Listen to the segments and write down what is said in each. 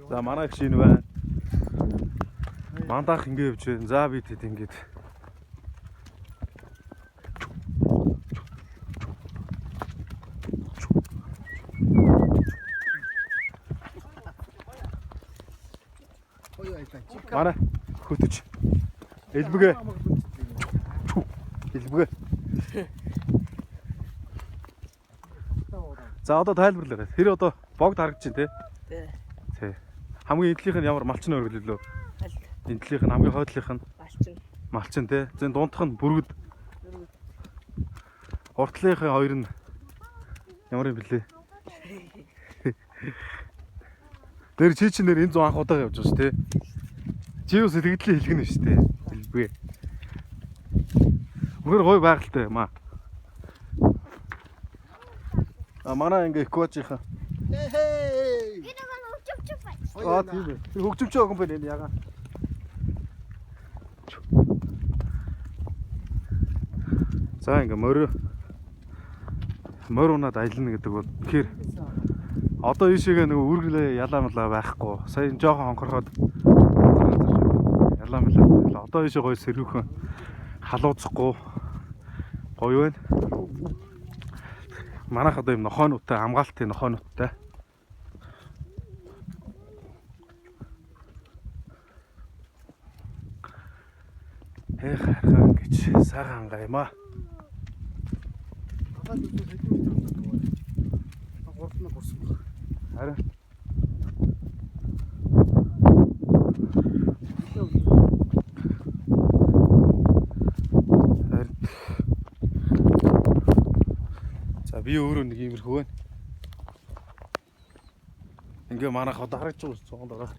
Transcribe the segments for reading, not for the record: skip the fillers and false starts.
За манай их шинэ байна. Мандаах ингэ явж байна. За би тэд ингэж. Манай хөтөж. Элбэгэ. Элбэгэ. За одоо тайлбарлаарай. Тэр одоо богд харагдаж байна те. Тий. Хамгийн эдлийнх нь ямар малчин өргөл лөө? Эдлийнх нь хамгийн хойдлынх нь малчин. Малчин те. Зэн дундх нь бүргэд. Уртлынхын хоёр нь ямар юм бэлээ? Тэр чи нэр энэ 100 анх удаа явж байгаа шүү те. Чи юу сэтгэлдээ хэлгэнэ шүү те. Хэлбэгээ. Өөр гой байгальтай юм аа. Манай ингээ экважийнхан. Энэ нэг хөгжимч байна. Аа тийм ээ. Тэр хөгжимч өгөн байна энэ ягаа. За ингээ морь унаад аялна гэдэг бол тэгэхээр одоо ийшээгээ нэг үргэлээ ялаамлаа байхгүй. Сая жоохон хонхорхоод ялаамлаа. Одоо ийшээ гоё сэрүүхэн халууцахгүй гоё байна. Манайх одоо юм нохоонуудтай хамгаалтын нохоонуудтай. Хайхан гэж сайхан гаймаа. Харин за би өөрөө нэг иймэрхүү байна. Ингээ манайх одоо харагдаж байгаа цогонд байгаа.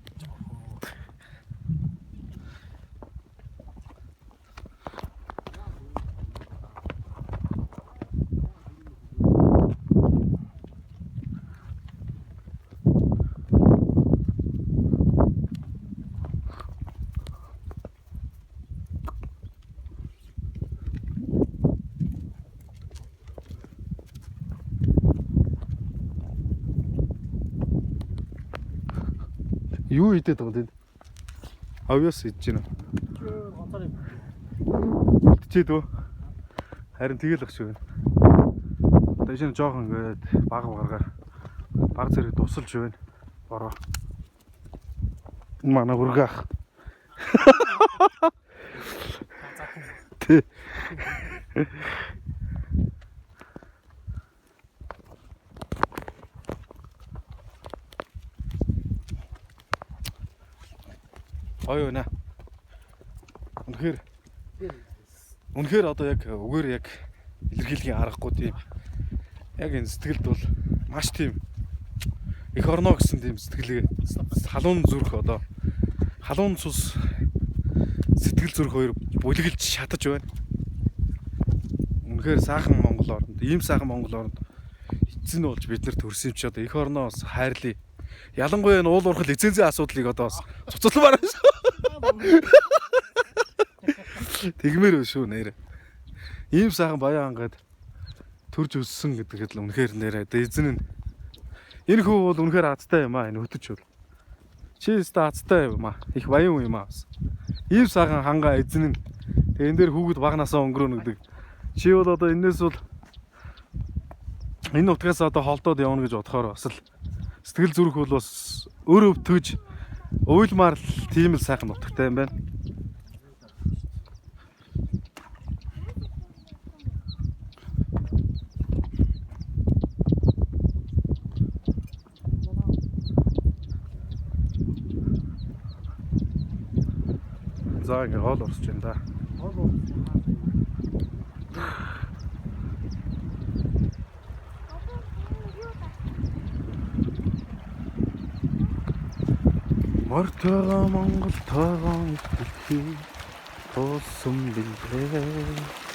Юу хийдэг юм бэ? Авьяас хийж байна. Үлдчихэд үү? Харин тэгэл ах шиг байна. Одоо шинэ жоохон ингээд баг зэрэг тусалж байна. Бороо. Энэ манай хүргэх. Тэ. Ой нэ. Үнэхээр одоо яг үгээр яг илэрхийлгийн аргагүй тийм. Яг энэ сэтгэлд бол маш тийм их орно гэсэн тийм сэтгэлээ халуун зүрх одоо халуун цус сэтгэл зүрх хоёр бүлэглэж шатаж байна. Үнэхээр сайхан Монгол оронд, ийм сайхан Монгол оронд эцэн болж бид нарт төрсөн ч одоо их орноос хайрлаа. Ялангуяа энэ уул уурхал эцэнзээ асуудлыг одоо бас цуцлмаар байна шүү. Тэгмээр шүү нэр. Ийм сайхан баян ангад төрж өссөн гэдэгт л үнэхээр нэрээ. Эзэн нь энэ хүү бол үнэхээр азтай юм аа энэ хөтөч бол. Чи өстө азтай юм аа. Их баян юм аа. Ийм сайхан хангаа эзэн нь тэгээ энэ дээр хүүхэд багнасаа өнгөрөөнө гэдэг. Чи бол одоо энэс бол энэ утгаас одоо холдоод явна гэж бодохоор бас л сэтгэл зүрх бол бас өөрөө өвтгөж уйлмаар л тийм л сайхан нутагтай юм байна. За ингээ гол орсож байна да. Мортогоо Монгол тоогоо дэлхий туусан бэлээ.